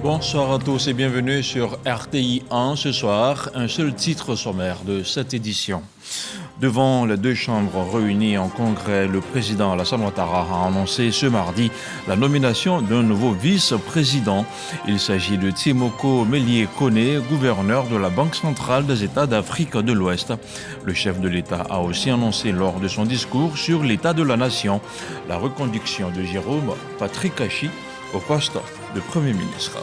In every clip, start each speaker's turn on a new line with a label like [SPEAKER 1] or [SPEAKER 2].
[SPEAKER 1] Bonsoir à tous et bienvenue sur RTI 1. Ce soir, un seul titre sommaire de cette édition. Devant les deux chambres réunies en congrès, le président Alassane Ouattara a annoncé ce mardi la nomination d'un nouveau vice-président. Il s'agit de Timoko Meïlie Koné, gouverneur de la Banque centrale des États d'Afrique de l'Ouest. Le chef de l'État a aussi annoncé lors de son discours sur l'état de la nation la reconduction de Jérôme Patrick-Achi au poste de Premier ministre.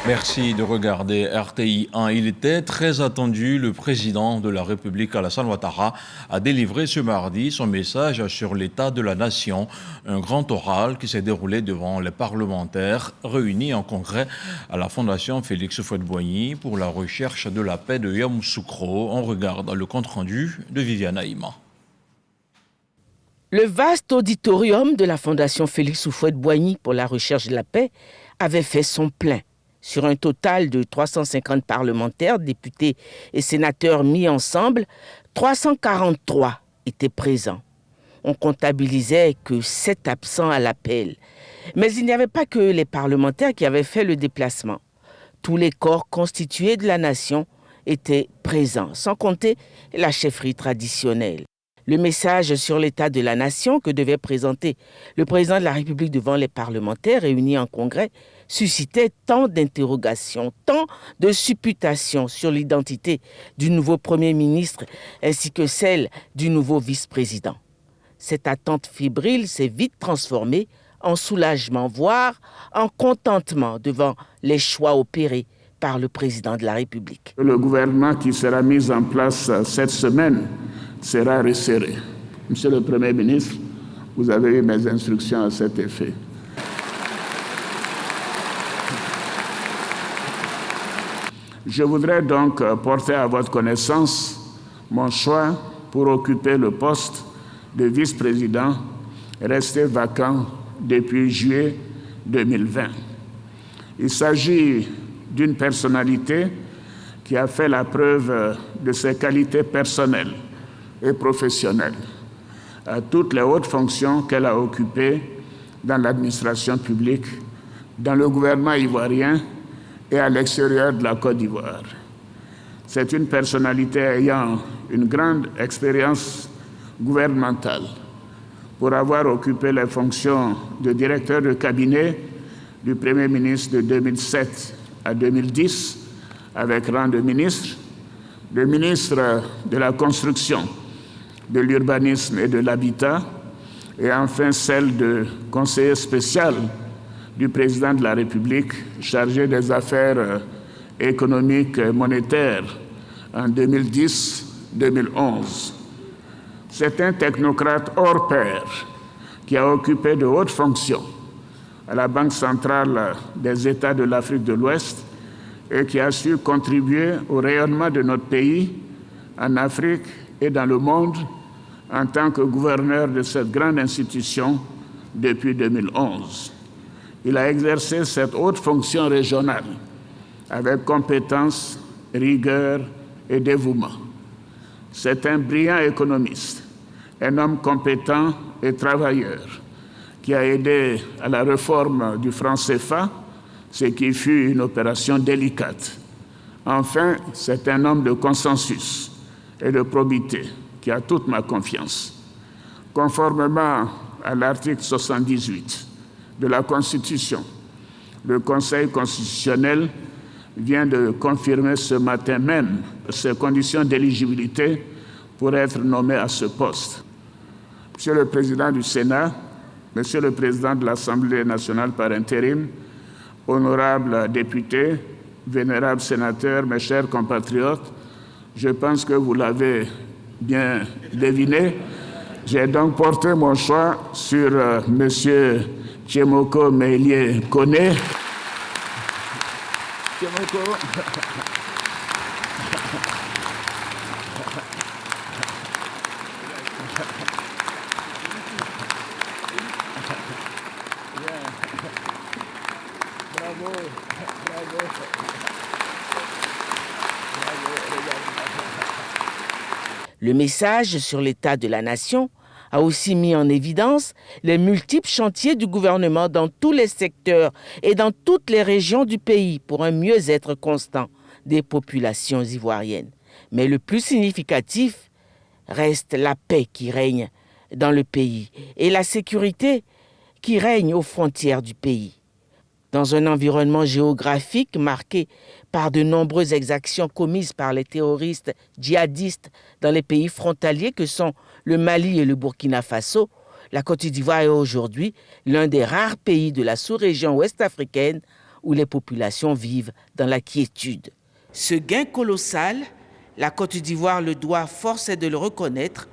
[SPEAKER 1] Merci de regarder RTI 1. Il était très attendu. Le président de la République, Alassane Ouattara, a délivré ce mardi son message sur l'état de la nation. Un grand oral qui s'est déroulé devant les parlementaires réunis en congrès à la Fondation Félix Houphouët-Boigny pour la recherche de la paix de Yamoussoukro. On regarde le compte-rendu de Viviane Haïma.
[SPEAKER 2] Le vaste auditorium de la Fondation Félix Houphouët-Boigny pour la recherche de la paix avait fait son plein. Sur un total de 350 parlementaires, députés et sénateurs mis ensemble, 343 étaient présents. On comptabilisait que 7 absents à l'appel. Mais il n'y avait pas que les parlementaires qui avaient fait le déplacement. Tous les corps constitués de la nation étaient présents, sans compter la chefferie traditionnelle. Le message sur l'état de la nation que devait présenter le président de la République devant les parlementaires réunis en congrès suscitait tant d'interrogations, tant de supputations sur l'identité du nouveau Premier ministre ainsi que celle du nouveau vice-président. Cette attente fébrile s'est vite transformée en soulagement, voire en contentement devant les choix opérés par le président de la République.
[SPEAKER 3] Le gouvernement qui sera mis en place cette semaine sera resserré. Monsieur le Premier ministre, vous avez eu mes instructions à cet effet. Je voudrais donc porter à votre connaissance mon choix pour occuper le poste de vice-président resté vacant depuis juillet 2020. Il s'agit d'une personnalité qui a fait la preuve de ses qualités personnelles et professionnelle à toutes les hautes fonctions qu'elle a occupées dans l'administration publique, dans le gouvernement ivoirien et à l'extérieur de la Côte d'Ivoire. C'est une personnalité ayant une grande expérience gouvernementale pour avoir occupé les fonctions de directeur de cabinet du Premier ministre de 2007 à 2010 avec rang de ministre, le ministre de la Construction, de l'Urbanisme et de l'Habitat, et enfin celle de conseiller spécial du président de la République chargé des affaires économiques et monétaires en 2010-2011. C'est un technocrate hors pair qui a occupé de hautes fonctions à la Banque centrale des États de l'Afrique de l'Ouest et qui a su contribuer au rayonnement de notre pays en Afrique et dans le monde en tant que gouverneur de cette grande institution depuis 2011. Il a exercé cette haute fonction régionale avec compétence, rigueur et dévouement. C'est un brillant économiste, un homme compétent et travailleur qui a aidé à la réforme du franc CFA, ce qui fut une opération délicate. Enfin, c'est un homme de consensus et de probité qui a toute ma confiance. Conformément à l'article 78 de la Constitution, le Conseil constitutionnel vient de confirmer ce matin même ses conditions d'éligibilité pour être nommé à ce poste. Monsieur le Président du Sénat, Monsieur le Président de l'Assemblée nationale par intérim, honorables députés, vénérables sénateurs, mes chers compatriotes, je pense que vous l'avez bien deviné. J'ai donc porté mon choix sur Monsieur Timoko Meïlie Koné.
[SPEAKER 2] Le message sur l'état de la nation a aussi mis en évidence les multiples chantiers du gouvernement dans tous les secteurs et dans toutes les régions du pays pour un mieux-être constant des populations ivoiriennes. Mais le plus significatif reste la paix qui règne dans le pays et la sécurité qui règne aux frontières du pays. Dans un environnement géographique marqué par de nombreuses exactions commises par les terroristes djihadistes dans les pays frontaliers que sont le Mali et le Burkina Faso, la Côte d'Ivoire est aujourd'hui l'un des rares pays de la sous-région ouest-africaine où les populations vivent dans la quiétude. Ce gain colossal, la Côte d'Ivoire le doit, force est de le reconnaître,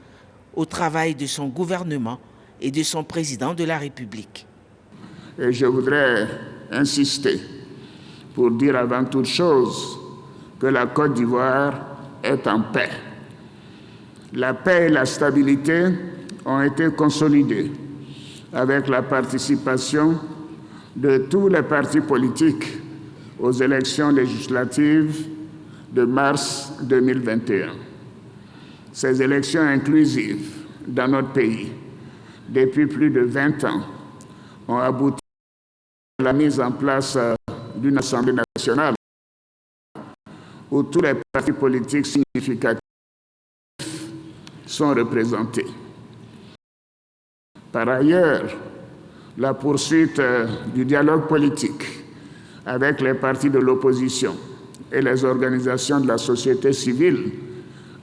[SPEAKER 2] au travail de son gouvernement et de son président de la République.
[SPEAKER 3] Et je voudrais insister pour dire avant toute chose que la Côte d'Ivoire est en paix. La paix et la stabilité ont été consolidées avec la participation de tous les partis politiques aux élections législatives de mars 2021. Ces élections inclusives dans notre pays, depuis plus de 20 ans, ont abouti à la mise en place d'une Assemblée nationale où tous les partis politiques significatifs sont représentés. Par ailleurs, la poursuite du dialogue politique avec les partis de l'opposition et les organisations de la société civile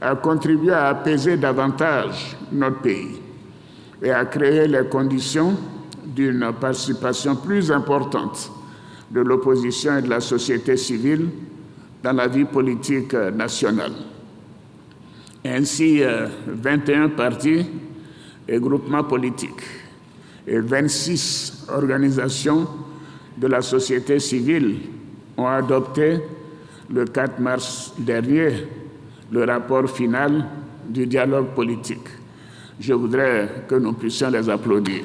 [SPEAKER 3] a contribué à apaiser davantage notre pays et à créer les conditions d'une participation plus importante de l'opposition et de la société civile dans la vie politique nationale. Ainsi, 21 partis et groupements politiques et 26 organisations de la société civile ont adopté le 4 mars dernier le rapport final du dialogue politique. Je voudrais que nous puissions les applaudir.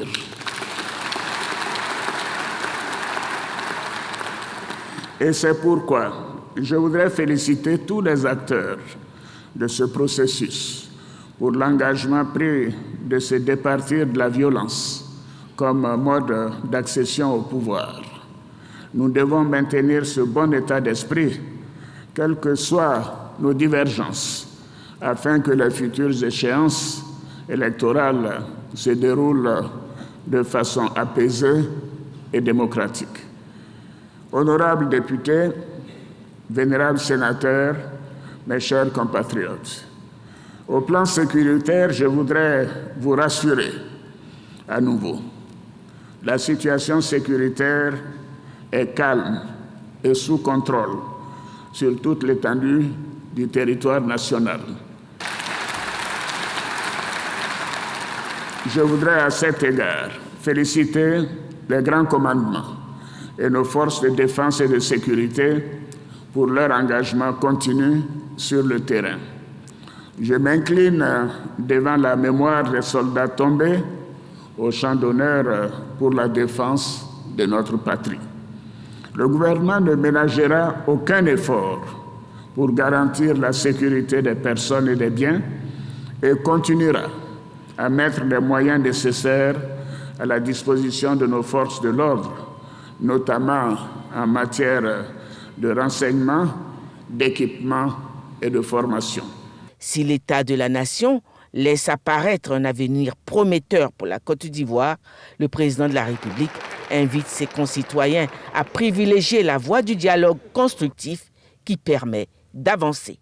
[SPEAKER 3] Et c'est pourquoi je voudrais féliciter tous les acteurs de ce processus pour l'engagement pris de se départir de la violence comme mode d'accession au pouvoir. Nous devons maintenir ce bon état d'esprit, quelles que soient nos divergences, afin que les futures échéances électorales se déroulent de façon apaisée et démocratique. Honorables députés, vénérables sénateurs, mes chers compatriotes, au plan sécuritaire, je voudrais vous rassurer à nouveau. La situation sécuritaire est calme et sous contrôle sur toute l'étendue du territoire national. Je voudrais à cet égard féliciter les grands commandements et nos forces de défense et de sécurité pour leur engagement continu sur le terrain. Je m'incline devant la mémoire des soldats tombés au champ d'honneur pour la défense de notre patrie. Le gouvernement ne ménagera aucun effort pour garantir la sécurité des personnes et des biens et continuera à mettre les moyens nécessaires à la disposition de nos forces de l'ordre, notamment en matière de renseignement, d'équipement et de formation.
[SPEAKER 2] Si l'état de la nation laisse apparaître un avenir prometteur pour la Côte d'Ivoire, le président de la République invite ses concitoyens à privilégier la voie du dialogue constructif qui permet d'avancer.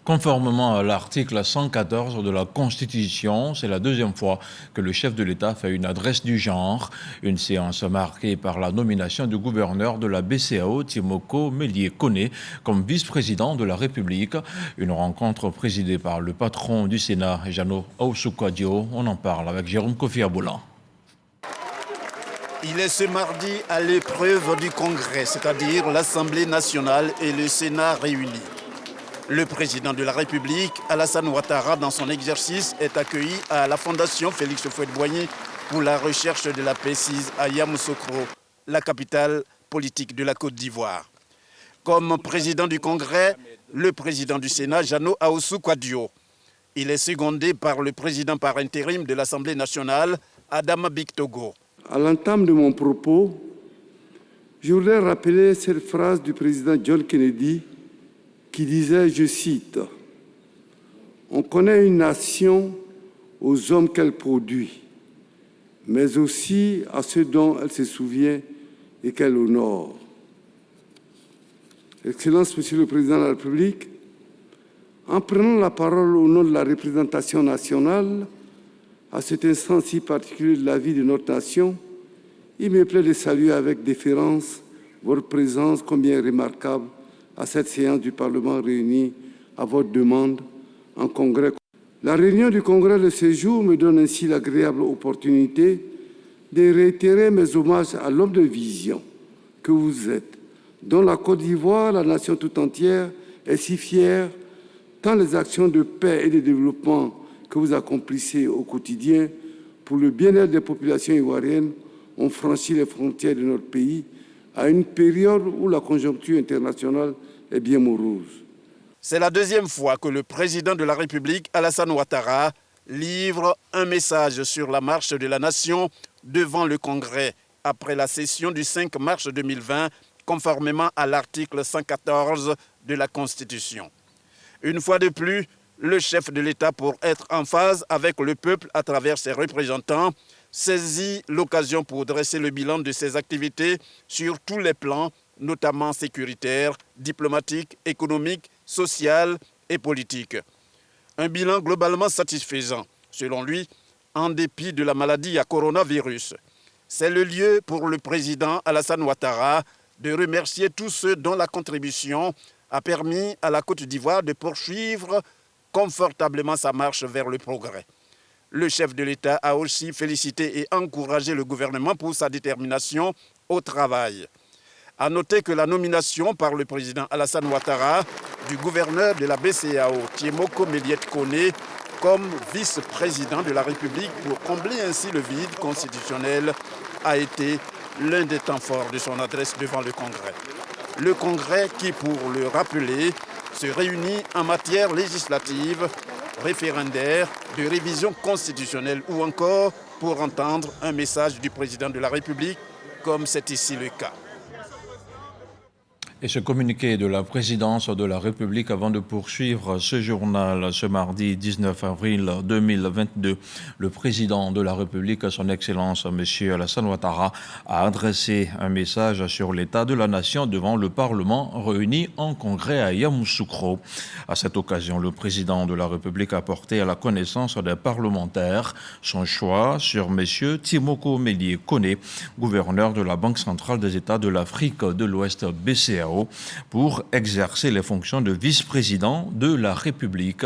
[SPEAKER 1] Conformément à l'article 114 de la Constitution, c'est la deuxième fois que le chef de l'État fait une adresse du genre, une séance marquée par la nomination du gouverneur de la BCEAO, Timoko Mélié-Koné, comme vice-président de la République. Une rencontre présidée par le patron du Sénat, Jano Ahoussou-Kouadio. On en parle avec Jérôme Kofi Aboulan.
[SPEAKER 4] Il est ce mardi à l'épreuve du Congrès, c'est-à-dire l'Assemblée nationale et le Sénat réunis. Le président de la République, Alassane Ouattara, dans son exercice, est accueilli à la Fondation Félix Houphouët-Boigny pour la recherche de la paix à Yamoussoukro, la capitale politique de la Côte d'Ivoire. Comme président du Congrès, le président du Sénat, Jano Ahoussou-Kouadio, Il est secondé par le président par intérim de l'Assemblée nationale, Adama Bictogo.
[SPEAKER 5] À l'entame de mon propos, je voudrais rappeler cette phrase du président John Kennedy qui disait, je cite, « On connaît une nation aux hommes qu'elle produit, mais aussi à ceux dont elle se souvient et qu'elle honore. » Excellence, Monsieur le Président de la République, en prenant la parole au nom de la représentation nationale, à cet instant si particulier de la vie de notre nation, il me plaît de saluer avec déférence votre présence combien remarquable à cette séance du Parlement réunie à votre demande en congrès. La réunion du congrès de ce jour me donne ainsi l'agréable opportunité de réitérer mes hommages à l'homme de vision que vous êtes, dont la Côte d'Ivoire, la nation tout entière, est si fière, tant les actions de paix et de développement que vous accomplissez au quotidien pour le bien-être des populations ivoiriennes ont franchi les frontières de notre pays à une période où la conjoncture internationale est bien morose.
[SPEAKER 4] C'est la deuxième fois que le président de la République, Alassane Ouattara, livre un message sur la marche de la nation devant le Congrès après la session du 5 mars 2020, conformément à l'article 114 de la Constitution. Une fois de plus, le chef de l'État, pour être en phase avec le peuple à travers ses représentants, saisit l'occasion pour dresser le bilan de ses activités sur tous les plans, notamment sécuritaires, diplomatiques, économiques, social et politique. Un bilan globalement satisfaisant, selon lui, en dépit de la maladie à coronavirus. C'est le lieu pour le président Alassane Ouattara de remercier tous ceux dont la contribution a permis à la Côte d'Ivoire de poursuivre confortablement sa marche vers le progrès. Le chef de l'État a aussi félicité et encouragé le gouvernement pour sa détermination au travail. À noter que la nomination par le président Alassane Ouattara du gouverneur de la BCEAO, Tiemoko Méliès Koné, comme vice-président de la République pour combler ainsi le vide constitutionnel, a été l'un des temps forts de son adresse devant le Congrès. Le Congrès qui, pour le rappeler, se réunit en matière législative, référendaire, de révision constitutionnelle ou encore pour entendre un message du président de la République, comme c'est ici le cas.
[SPEAKER 1] Et ce communiqué de la présidence de la République avant de poursuivre ce journal ce mardi 19 avril 2022, le président de la République, son Excellence M. Alassane Ouattara, a adressé un message sur l'état de la nation devant le Parlement réuni en congrès à Yamoussoukro. À cette occasion, le président de la République a porté à la connaissance des parlementaires son choix sur M. Tiemoko Méliès Koné, gouverneur de la Banque centrale des États de l'Afrique de l'Ouest BCEAO, pour exercer les fonctions de vice-président de la République.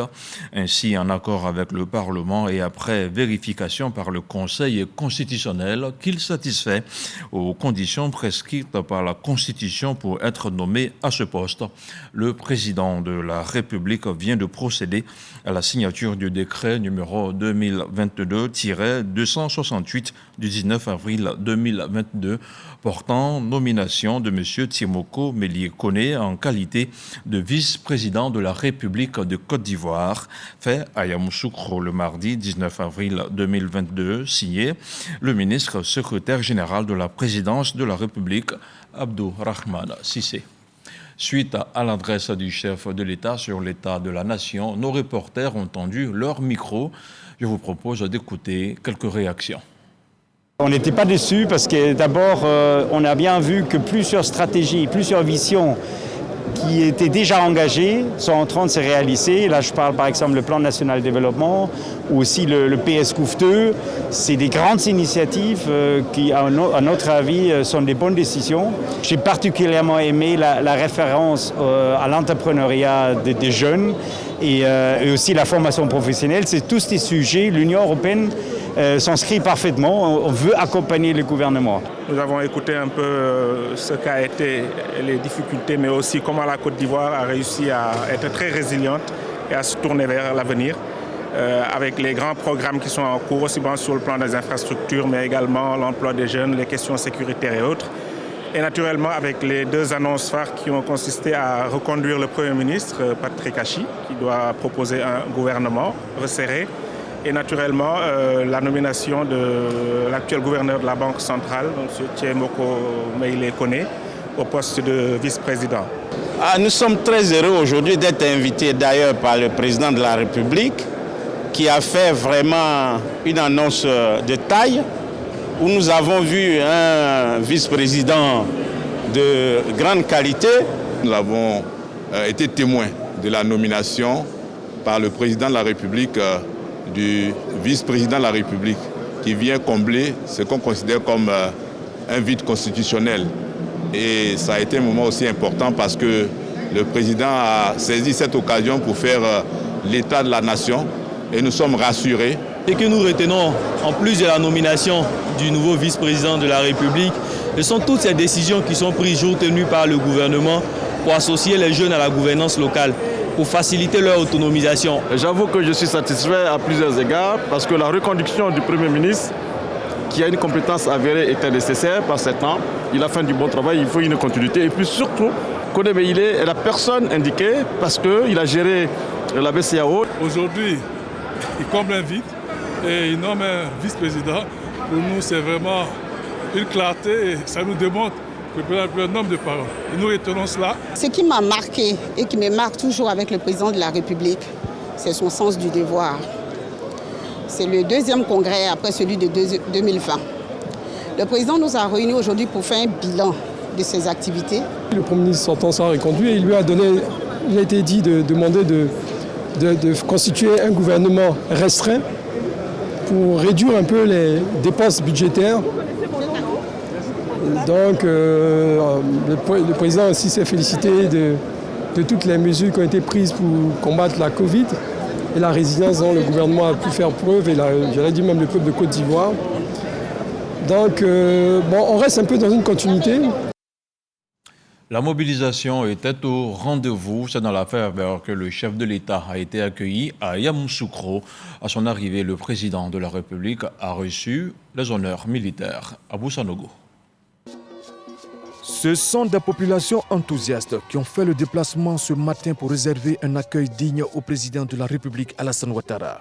[SPEAKER 1] Ainsi, en accord avec le Parlement et après vérification par le Conseil constitutionnel qu'il satisfait aux conditions prescrites par la Constitution pour être nommé à ce poste, le président de la République vient de procéder à la signature du décret numéro 2022-268 du 19 avril 2022 portant nomination de M. Tiemoko Méliès Koné en qualité de vice-président de la République de Côte d'Ivoire, fait à Yamoussoukro le mardi 19 avril 2022, signé le ministre secrétaire général de la présidence de la République, Abdourahmane Cissé. Suite à l'adresse du chef de l'État sur l'état de la nation, nos reporters ont tendu leur micro. Je vous propose d'écouter quelques réactions.
[SPEAKER 6] On n'était pas déçus parce que d'abord, on a bien vu que plusieurs stratégies, plusieurs visions qui étaient déjà engagées sont en train de se réaliser. Là, je parle par exemple du plan national de développement ou aussi le PS COUF2. C'est des grandes initiatives qui, à notre avis, sont des bonnes décisions. J'ai particulièrement aimé la référence à l'entrepreneuriat des jeunes et aussi la formation professionnelle. C'est tous des sujets, l'Union européenne s'inscrit parfaitement. On veut accompagner le gouvernement.
[SPEAKER 7] Nous avons écouté un peu ce qu'a été les difficultés, mais aussi comment la Côte d'Ivoire a réussi à être très résiliente et à se tourner vers l'avenir, avec les grands programmes qui sont en cours, aussi bien sur le plan des infrastructures, mais également l'emploi des jeunes, les questions sécuritaires et autres. Et naturellement, avec les deux annonces phares qui ont consisté à reconduire le Premier ministre, Patrick Achi, qui doit proposer un gouvernement resserré. Et naturellement, la nomination de l'actuel gouverneur de la Banque centrale, M. Thiemoko Meïle Kone, au poste de vice-président.
[SPEAKER 8] Nous sommes très heureux aujourd'hui d'être invités d'ailleurs par le président de la République qui a fait vraiment une annonce de taille où nous avons vu un vice-président de grande qualité.
[SPEAKER 9] Nous avons été témoins de la nomination par le président de la République du vice-président de la République qui vient combler ce qu'on considère comme un vide constitutionnel. Et ça a été un moment aussi important parce que le président a saisi cette occasion pour faire l'état de la nation et nous sommes rassurés.
[SPEAKER 10] Ce que nous retenons, en plus de la nomination du nouveau vice-président de la République, ce sont toutes ces décisions qui sont prises jour tenu par le gouvernement pour associer les jeunes à la gouvernance locale, pour faciliter leur autonomisation.
[SPEAKER 11] J'avoue que je suis satisfait à plusieurs égards parce que la reconduction du Premier ministre, qui a une compétence avérée, était nécessaire par ce temps. Il a fait du bon travail, il faut une continuité. Et puis surtout, Kone Meïle est la personne indiquée parce qu'il a géré la BCEAO.
[SPEAKER 12] Aujourd'hui, il comble un vide et il nomme un vice-président. Pour nous, c'est vraiment une clarté et ça nous démontre que le président a un homme de parole. Et nous retenons cela.
[SPEAKER 13] Ce qui m'a marqué et qui me marque toujours avec le président de la République, c'est son sens du devoir. C'est le deuxième congrès après celui de 2020. Le président nous a réunis aujourd'hui pour faire un bilan de ses activités.
[SPEAKER 14] Le Premier ministre sortant sera reconduit et il lui a donné, il a été dit de demander de constituer un gouvernement restreint pour réduire un peu les dépenses budgétaires. Donc le président aussi s'est félicité de toutes les mesures qui ont été prises pour combattre la Covid et la résilience dont le gouvernement a pu faire preuve, et j'aurais dit même le peuple de Côte d'Ivoire. Donc on reste un peu dans une continuité.
[SPEAKER 1] La mobilisation était au rendez-vous. C'est dans la ferveur que le chef de l'État a été accueilli à Yamoussoukro. À son arrivée, le président de la République a reçu les honneurs militaires. Abou Sanogo.
[SPEAKER 15] Ce sont des populations enthousiastes qui ont fait le déplacement ce matin pour réserver un accueil digne au président de la République Alassane Ouattara.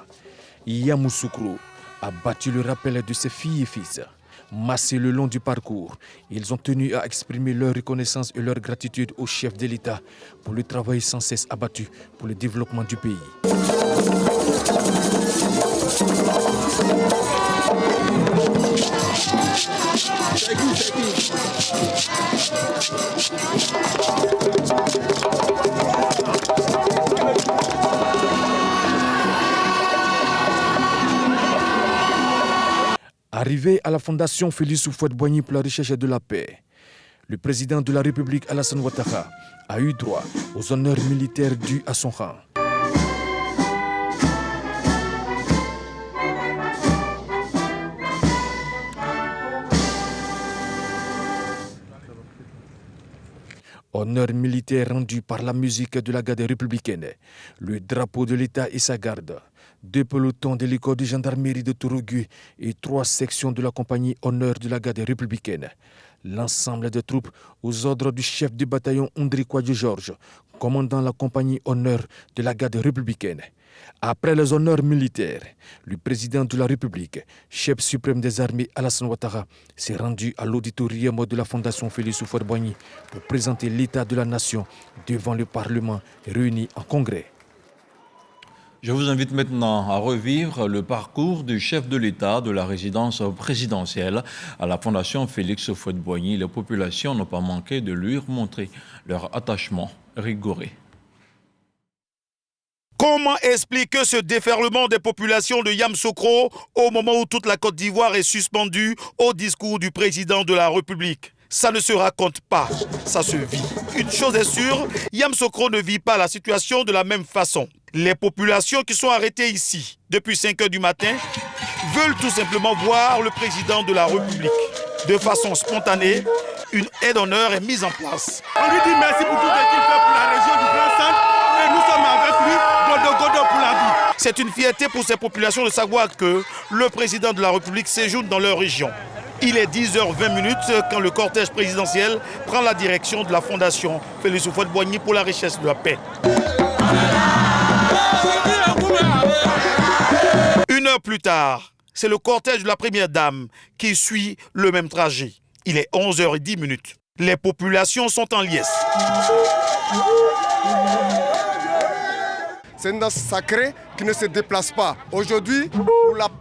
[SPEAKER 15] Yamoussoukro a battu le rappel de ses filles et fils. Massés le long du parcours, ils ont tenu à exprimer leur reconnaissance et leur gratitude au chef de l'État pour le travail sans cesse abattu pour le développement du pays. Arrivé à la Fondation Félix Houphouët-Boigny pour la recherche de la paix, le président de la République Alassane Ouattara a eu droit aux honneurs militaires dus à son rang. Honneur militaire rendu par la musique de la garde républicaine, le drapeau de l'État et sa garde, 2 pelotons de l'école de gendarmerie de Tourougui et 3 sections de la compagnie honneur de la garde républicaine. L'ensemble des troupes aux ordres du chef du bataillon Ondré Kouadjo Georges, commandant la compagnie honneur de la garde républicaine. Après les honneurs militaires, le président de la République, chef suprême des armées Alassane Ouattara, s'est rendu à l'auditorium de la Fondation Félix Houphouët-Boigny pour présenter l'état de la nation devant le Parlement réuni en congrès.
[SPEAKER 1] Je vous invite maintenant à revivre le parcours du chef de l'État de la résidence présidentielle à la Fondation Félix Houphouët-Boigny. Les populations n'ont pas manqué de lui montrer leur attachement rigoureux.
[SPEAKER 16] Comment expliquer ce déferlement des populations de Yamoussoukro au moment où toute la Côte d'Ivoire est suspendue au discours du président de la République? Ça ne se raconte pas, ça se vit. Une chose est sûre, Yamoussoukro ne vit pas la situation de la même façon. Les populations qui sont arrêtées ici depuis 5 heures du matin veulent tout simplement voir le président de la République. De façon spontanée, une aide d'honneur est mise en place.
[SPEAKER 17] On lui dit merci pour tout ce qu'il fait pour la région du Grand Centre et nous sommes avec lui, Godo pour la vie.
[SPEAKER 16] C'est une fierté pour ces populations de savoir que le président de la République séjourne dans leur région. Il est 10h20 quand le cortège présidentiel prend la direction de la fondation Félix Houphouët-Boigny pour la richesse de la paix. Une heure plus tard, c'est le cortège de la première dame qui suit le même trajet. Il est 11h10. Les populations sont en liesse.
[SPEAKER 18] C'est une danse sacrée qui ne se déplace pas. Aujourd'hui,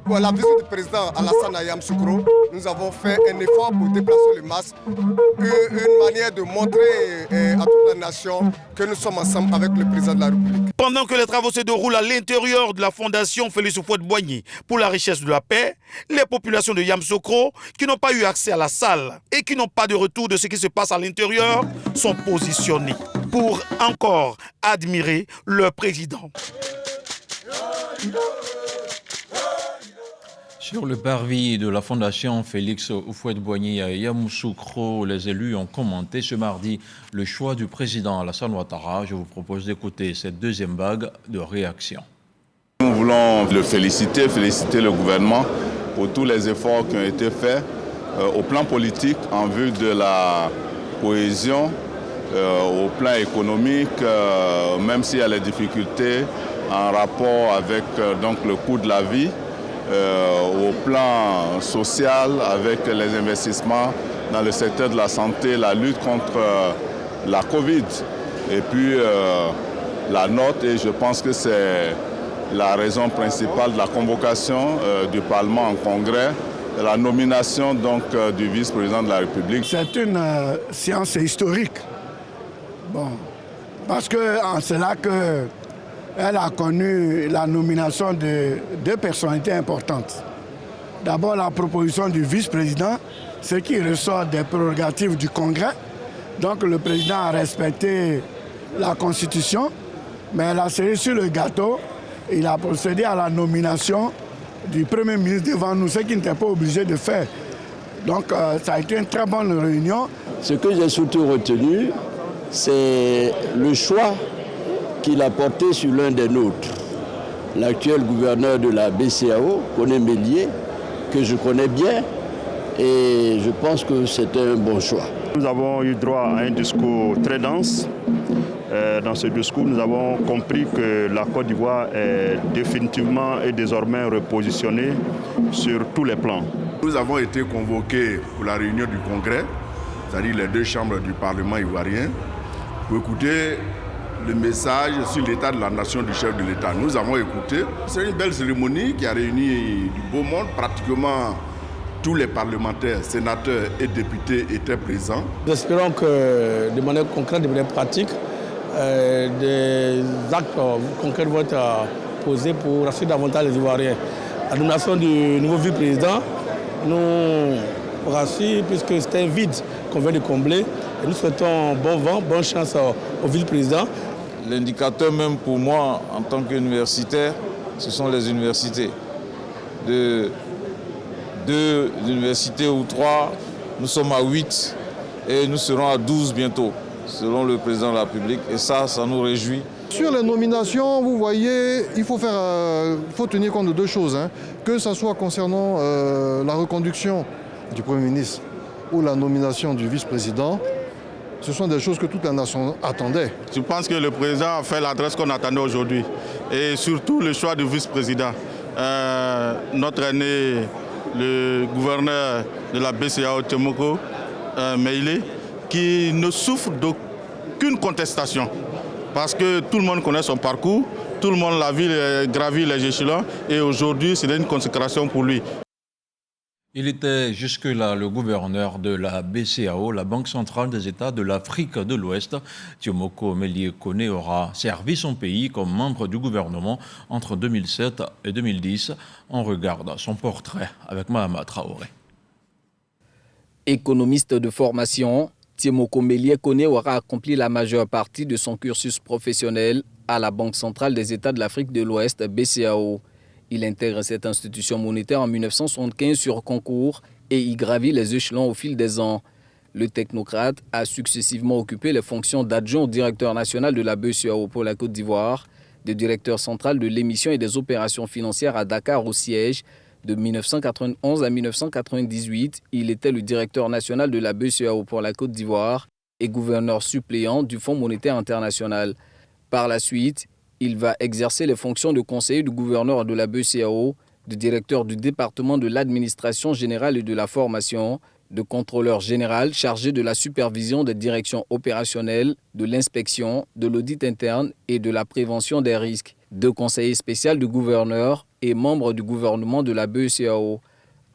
[SPEAKER 18] pour la visite du président Alassane Yamoussoukro, nous avons fait un effort pour déplacer le masque, une manière de montrer à toute la nation que nous sommes ensemble avec le président de la République.
[SPEAKER 16] Pendant que les travaux se déroulent à l'intérieur de la fondation Félix Houphouët-Boigny pour la richesse de la paix, les populations de Yamoussoukro qui n'ont pas eu accès à la salle et qui n'ont pas de retour de ce qui se passe à l'intérieur sont positionnées pour encore admirer leur président.
[SPEAKER 1] Sur le parvis de la fondation Félix Houphouët-Boigny à Yamoussoukro, les élus ont commenté ce mardi le choix du président Alassane Ouattara. Je vous propose d'écouter cette deuxième vague de réactions.
[SPEAKER 9] Nous voulons le féliciter le gouvernement pour tous les efforts qui ont été faits au plan politique en vue de la cohésion, au plan économique, même s'il y a les difficultés en rapport avec donc, le coût de la vie, au plan social avec les investissements dans le secteur de la santé, la lutte contre la Covid et puis la note, et je pense que c'est la raison principale de la convocation du Parlement en congrès, la nomination donc du vice-président de la République.
[SPEAKER 19] C'est une séance historique. Bon, parce que en cela qu'elle a connu la nomination de deux personnalités importantes. D'abord la proposition du vice-président, ce qui ressort des prérogatives du Congrès. Donc le président a respecté la Constitution, mais la cerise sur le gâteau, il a procédé à la nomination du Premier ministre devant nous, ce qu'il n'était pas obligé de faire. Donc ça a été une très bonne réunion.
[SPEAKER 20] Ce que j'ai surtout retenu, c'est le choix qu'il a porté sur l'un des nôtres, l'actuel gouverneur de la BCEAO, Koné Mélié, que je connais bien, et je pense que c'est un bon choix.
[SPEAKER 21] Nous avons eu droit à un discours très dense. Dans ce discours, nous avons compris que la Côte d'Ivoire est définitivement et désormais repositionnée sur tous les plans.
[SPEAKER 22] Nous avons été convoqués pour la réunion du Congrès, c'est-à-dire les deux chambres du Parlement ivoirien, pour écouter le message sur l'état de la nation du chef de l'État. Nous avons écouté. C'est une belle cérémonie qui a réuni du beau monde. Pratiquement tous les parlementaires, sénateurs et députés étaient présents.
[SPEAKER 23] Nous espérons que de manière concrète, de manière pratique, des actes concrets vont être posés pour rassurer davantage les Ivoiriens. La nomination du nouveau vice-président nous rassure puisque c'est un vide qu'on vient de combler. Et nous souhaitons bon vent, bonne chance au vice-président.
[SPEAKER 24] L'indicateur même pour moi, en tant qu'universitaire, ce sont les universités. De 2 universités ou 3, nous sommes à 8 et nous serons à 12 bientôt, selon le président de la République. Et ça nous réjouit.
[SPEAKER 25] Sur les nominations, vous voyez, il faut tenir compte de deux choses. Que ce soit concernant la reconduction du Premier ministre ou la nomination du vice-président, ce sont des choses que toute la nation attendait.
[SPEAKER 11] Je pense que le président a fait l'adresse qu'on attendait aujourd'hui. Et surtout le choix du vice-président. Notre aîné, le gouverneur de la BCEAO, Temoko Meïlé, qui ne souffre d'aucune contestation. Parce que tout le monde connaît son parcours, tout le monde l'a vu gravir les échelons. Et aujourd'hui, c'est une consécration pour lui.
[SPEAKER 1] Il était jusque-là le gouverneur de la BCEAO, la Banque centrale des États de l'Afrique de l'Ouest. Temoko Meïlé Koné aura servi son pays comme membre du gouvernement entre 2007 et 2010. On regarde son portrait avec Mahama Traoré.
[SPEAKER 26] Économiste de formation, Temoko Meïlé Koné aura accompli la majeure partie de son cursus professionnel à la Banque centrale des États de l'Afrique de l'Ouest, BCEAO. Il intègre cette institution monétaire en 1975 sur concours et y gravit les échelons au fil des ans. Le technocrate a successivement occupé les fonctions d'adjoint au directeur national de la BCEAO pour la Côte d'Ivoire, de directeur central de l'émission et des opérations financières à Dakar au siège, De 1991 à 1998, il était le directeur national de la BCEAO pour la Côte d'Ivoire et gouverneur suppléant du Fonds monétaire international. Par la suite, il va exercer les fonctions de conseiller du gouverneur de la BCEAO, de directeur du département de l'administration générale et de la formation, de contrôleur général chargé de la supervision des directions opérationnelles, de l'inspection, de l'audit interne et de la prévention des risques, de conseiller spécial du gouverneur et membre du gouvernement de la BCEAO.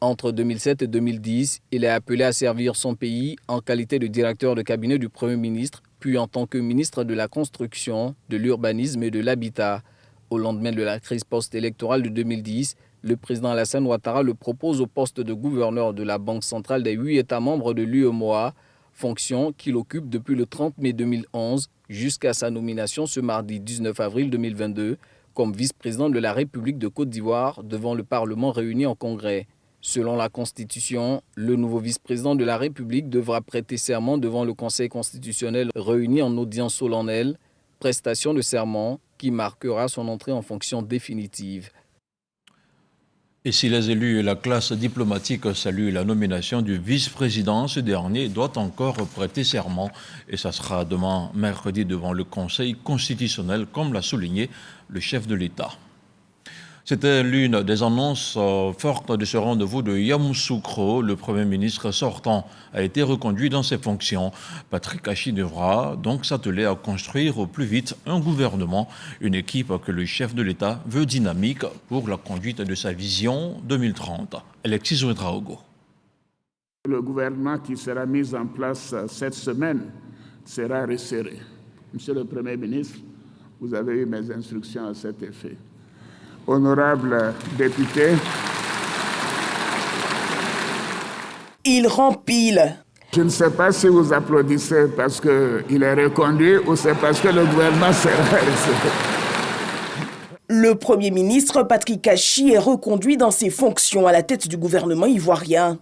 [SPEAKER 26] Entre 2007 et 2010, il est appelé à servir son pays en qualité de directeur de cabinet du Premier ministre, puis en tant que ministre de la Construction, de l'Urbanisme et de l'Habitat. Au lendemain de la crise post-électorale de 2010, le président Alassane Ouattara le propose au poste de gouverneur de la Banque centrale des 8 États membres de l'UEMOA, fonction qu'il occupe depuis le 30 mai 2011 jusqu'à sa nomination ce mardi 19 avril 2022 comme vice-président de la République de Côte d'Ivoire devant le Parlement réuni en congrès. Selon la Constitution, le nouveau vice-président de la République devra prêter serment devant le Conseil constitutionnel réuni en audience solennelle, prestation de serment qui marquera son entrée en fonction définitive.
[SPEAKER 1] Et si les élus et la classe diplomatique saluent la nomination du vice-président, ce dernier doit encore prêter serment. Et ça sera demain, mercredi, devant le Conseil constitutionnel, comme l'a souligné le chef de l'État. C'était l'une des annonces fortes de ce rendez-vous de Yamoussoukro. Le Premier ministre sortant a été reconduit dans ses fonctions. Patrick Achi devra donc s'atteler à construire au plus vite un gouvernement, une équipe que le chef de l'État veut dynamique pour la conduite de sa vision 2030. Alexis Ouedraogo.
[SPEAKER 2] Le gouvernement qui sera mis en place cette semaine sera resserré. Monsieur le Premier ministre, vous avez eu mes instructions à cet effet. Honorables députés,
[SPEAKER 3] il rempile.
[SPEAKER 2] Je ne sais pas si vous applaudissez parce qu'il est reconduit ou c'est parce que le gouvernement sera resserré.
[SPEAKER 3] Le Premier ministre Patrick Achi est reconduit dans ses fonctions à la tête du gouvernement ivoirien.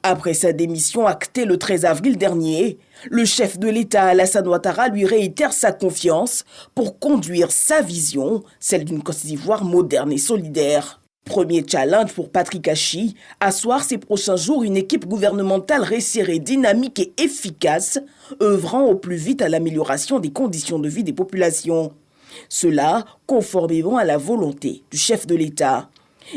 [SPEAKER 3] Après sa démission actée le 13 avril dernier, le chef de l'État Alassane Ouattara lui réitère sa confiance pour conduire sa vision, celle d'une Côte d'Ivoire moderne et solidaire. Premier challenge pour Patrick Achi, asseoir ces prochains jours une équipe gouvernementale resserrée, dynamique et efficace, œuvrant au plus vite à l'amélioration des conditions de vie des populations. Cela conformément à la volonté du chef de l'État.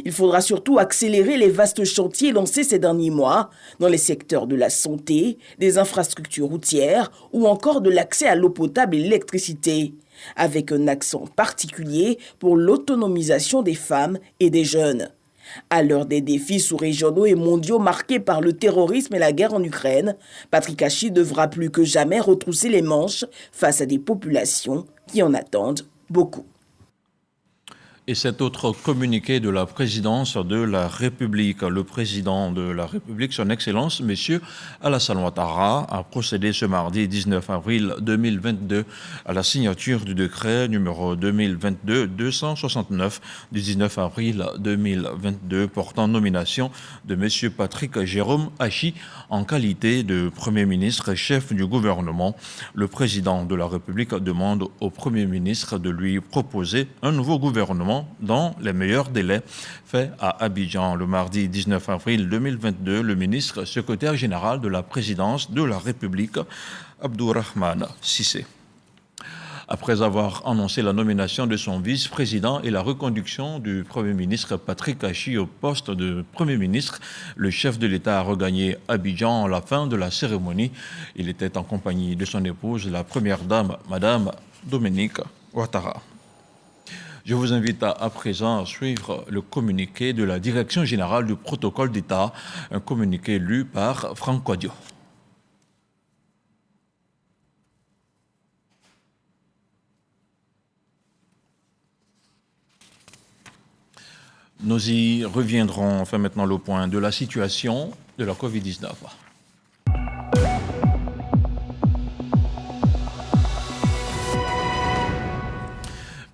[SPEAKER 3] Il faudra surtout accélérer les vastes chantiers lancés ces derniers mois dans les secteurs de la santé, des infrastructures routières ou encore de l'accès à l'eau potable et l'électricité, avec un accent particulier pour l'autonomisation des femmes et des jeunes. À l'heure des défis sous-régionaux et mondiaux marqués par le terrorisme et la guerre en Ukraine, Patrick Achi devra plus que jamais retrousser les manches face à des populations qui en attendent beaucoup.
[SPEAKER 1] Et cet autre communiqué de la présidence de la République, le président de la République, son Excellence, M. Alassane Ouattara, a procédé ce mardi 19 avril 2022 à la signature du décret numéro 2022-269 du 19 avril 2022 portant nomination de M. Patrick Jérôme Achi en qualité de Premier ministre, chef du gouvernement. Le président de la République demande au Premier ministre de lui proposer un nouveau gouvernement dans les meilleurs délais. Fait à Abidjan le mardi 19 avril 2022, le ministre secrétaire général de la présidence de la République, Abdourahmane Cissé. Après avoir annoncé la nomination de son vice-président et la reconduction du Premier ministre Patrick Achi au poste de Premier ministre, le chef de l'État a regagné Abidjan à la fin de la cérémonie. Il était en compagnie de son épouse, la première dame, Madame Dominique Ouattara. Je vous invite à présent à suivre le communiqué de la Direction générale du protocole d'État, un communiqué lu par Franck Quadio. Nous y reviendrons, enfin maintenant le point de la situation de la Covid-19.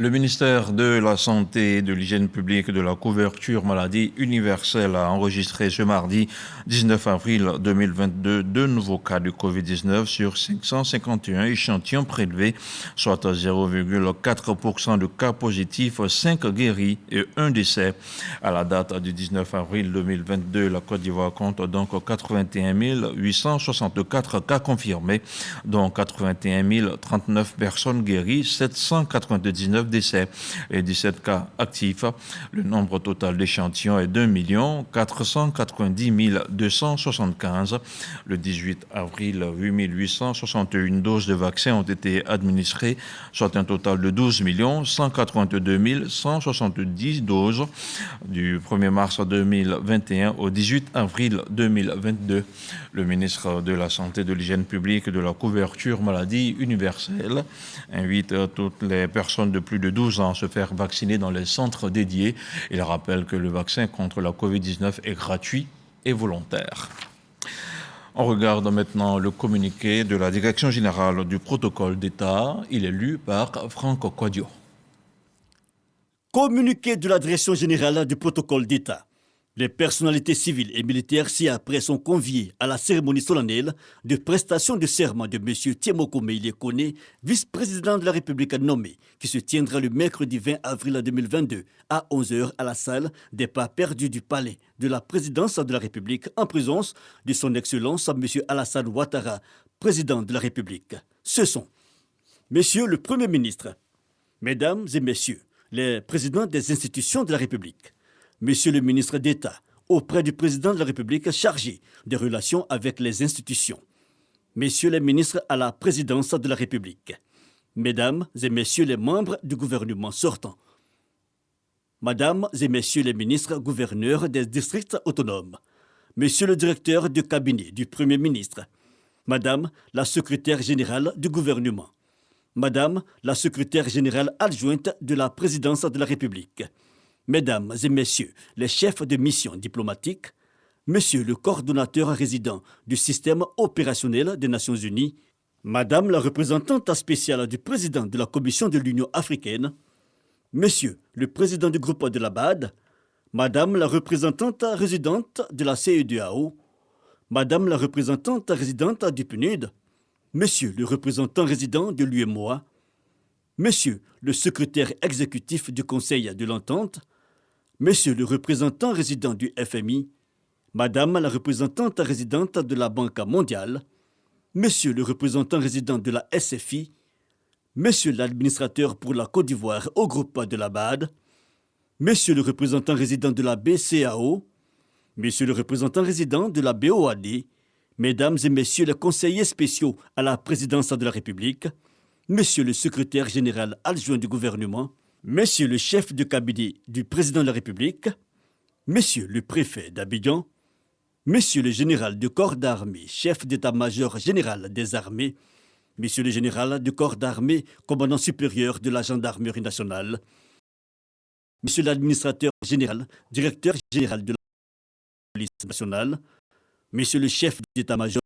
[SPEAKER 1] Le ministère de la Santé, de l'Hygiène publique et de la couverture maladie universelle a enregistré ce mardi 19 avril 2022 deux nouveaux cas de Covid-19 sur 551 échantillons prélevés, soit 0,4% de cas positifs, 5 guéris et 1 décès. À la date du 19 avril 2022, la Côte d'Ivoire compte donc 81 864 cas confirmés, dont 81 039 personnes guéries, 799 décès et 17 cas actifs. Le nombre total d'échantillons est d'1 490 275. Le 18 avril, 8 861 doses de vaccins ont été administrées, soit un total de 12 182 170 doses du 1er mars 2021 au 18 avril 2022. Le ministre de la Santé, de l'Hygiène publique et de la couverture maladie universelle invite toutes les personnes de plus de 12 ans à se faire vacciner dans les centres dédiés. Il rappelle que le vaccin contre la Covid-19 est gratuit et volontaire. On regarde maintenant le communiqué de la Direction générale du protocole d'État. Il est lu par Franck Quadio.
[SPEAKER 4] Communiqué de la Direction générale du protocole d'État. Les personnalités civiles et militaires ci-après sont conviées à la cérémonie solennelle de prestation de serment de M. Tiemoko Meïle Kone, vice-président de la République nommé, qui se tiendra le mercredi 20 avril 2022 à 11h à la salle des pas perdus du palais de la présidence de la République en présence de son Excellence M. Alassane Ouattara, président de la République. Ce sont Monsieur le Premier ministre, Mesdames et Messieurs, les présidents des institutions de la République, Monsieur le ministre d'État, auprès du président de la République chargé des relations avec les institutions, Messieurs les ministres à la présidence de la République, Mesdames et Messieurs les membres du gouvernement sortant, Mesdames et Messieurs les ministres gouverneurs des districts autonomes, Monsieur le directeur du cabinet du Premier ministre, Madame la secrétaire générale du gouvernement, Madame la secrétaire générale adjointe de la présidence de la République, Mesdames et Messieurs les chefs de mission diplomatique, Monsieur le coordonnateur résident du système opérationnel des Nations Unies, Madame la représentante spéciale du président de la Commission de l'Union africaine, Monsieur le président du groupe de la BAD, Madame la représentante résidente de la CEDEAO, Madame la représentante résidente du PNUD, Monsieur le représentant résident de l'UEMOA, Monsieur le secrétaire exécutif du Conseil de l'Entente, Monsieur le représentant résident du FMI, Madame la représentante résidente de la Banque mondiale, Monsieur le représentant résident de la SFI, Monsieur l'administrateur pour la Côte d'Ivoire au groupe de la BAD, Monsieur le représentant résident de la BCAO, Monsieur le représentant résident de la BOAD, Mesdames et Messieurs les conseillers spéciaux à la présidence de la République, Monsieur le secrétaire général adjoint du gouvernement, Monsieur le chef de cabinet du président de la République, Monsieur le préfet d'Abidjan, Monsieur le général du corps d'armée, chef d'état-major général des armées, Monsieur le général du corps d'armée, commandant supérieur de la gendarmerie nationale, Monsieur l'administrateur général, directeur général de la police nationale, Monsieur le chef d'état-major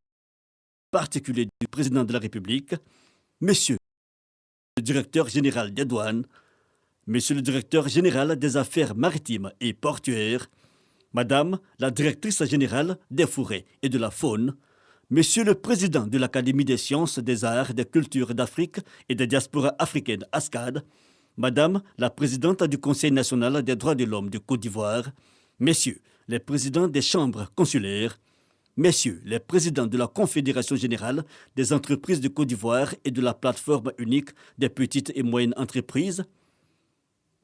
[SPEAKER 4] particulier du président de la République, Monsieur le directeur général des douanes, Monsieur le directeur général des affaires maritimes et portuaires, Madame la directrice générale des forêts et de la faune, Monsieur le président de l'Académie des sciences, des arts et des cultures d'Afrique et des diasporas africaines ASCAD, Madame la présidente du Conseil national des droits de l'homme de Côte d'Ivoire, Messieurs les présidents des chambres consulaires, Messieurs les présidents de la Confédération générale des entreprises de Côte d'Ivoire et de la plateforme unique des petites et moyennes entreprises,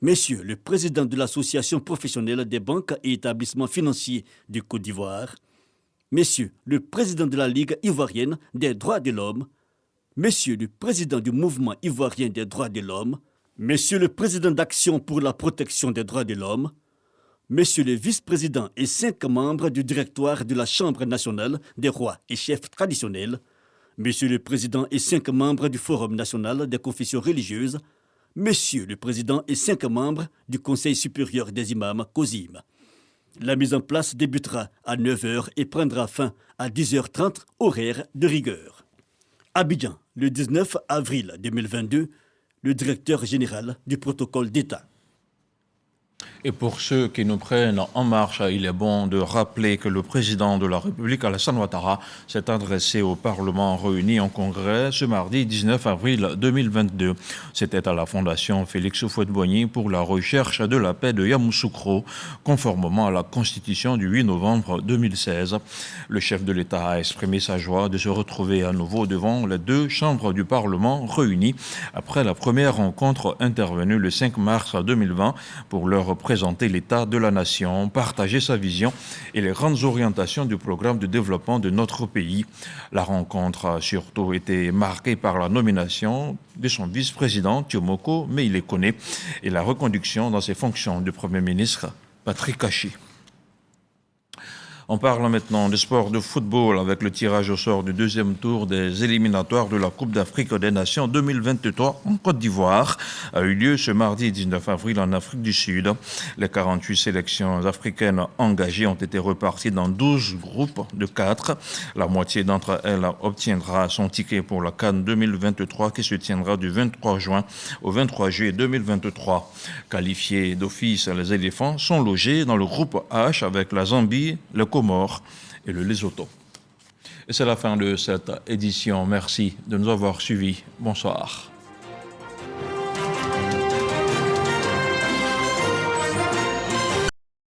[SPEAKER 4] Messieurs le président de l'Association professionnelle des banques et établissements financiers de Côte d'Ivoire, Messieurs le président de la Ligue ivoirienne des droits de l'homme, Messieurs le président du mouvement ivoirien des droits de l'homme, Messieurs le président d'Action pour la protection des droits de l'homme, Messieurs le vice-président et 5 membres du directoire de la Chambre nationale des rois et chefs traditionnels, Monsieur le président et 5 membres du Forum national des confessions religieuses, Monsieur le président et 5 membres du Conseil supérieur des imams COSIM. La mise en place débutera à 9h et prendra fin à 10h30, horaire de rigueur. Abidjan, le 19 avril 2022, le directeur général du protocole d'État.
[SPEAKER 1] Et pour ceux qui nous prennent en marche, il est bon de rappeler que le président de la République, Alassane Ouattara, s'est adressé au Parlement réuni en congrès ce mardi 19 avril 2022. C'était à la Fondation Félix Houphouët-Boigny pour la recherche de la paix de Yamoussoukro, conformément à la Constitution du 8 novembre 2016. Le chef de l'État a exprimé sa joie de se retrouver à nouveau devant les deux chambres du Parlement réunies après la première rencontre intervenue le 5 mars 2020 pour leur présenter l'état de la nation, partager sa vision et les grandes orientations du programme de développement de notre pays. La rencontre a surtout été marquée par la nomination de son vice-président, Tiomoko Meïle Kone, et la reconduction dans ses fonctions du Premier ministre, Patrick Kachi. On parle maintenant des sports de football avec le tirage au sort du deuxième tour des éliminatoires de la Coupe d'Afrique des Nations 2023 en Côte d'Ivoire a eu lieu ce mardi 19 avril en Afrique du Sud. Les 48 sélections africaines engagées ont été reparties dans 12 groupes de 4. La moitié d'entre elles obtiendra son ticket pour la CAN 2023 qui se tiendra du 23 juin au 23 juillet 2023. Qualifiés d'office, les éléphants sont logés dans le groupe H avec la Zambie, le Comores et le Lesotho. Et c'est la fin de cette édition. Merci de nous avoir suivis. Bonsoir.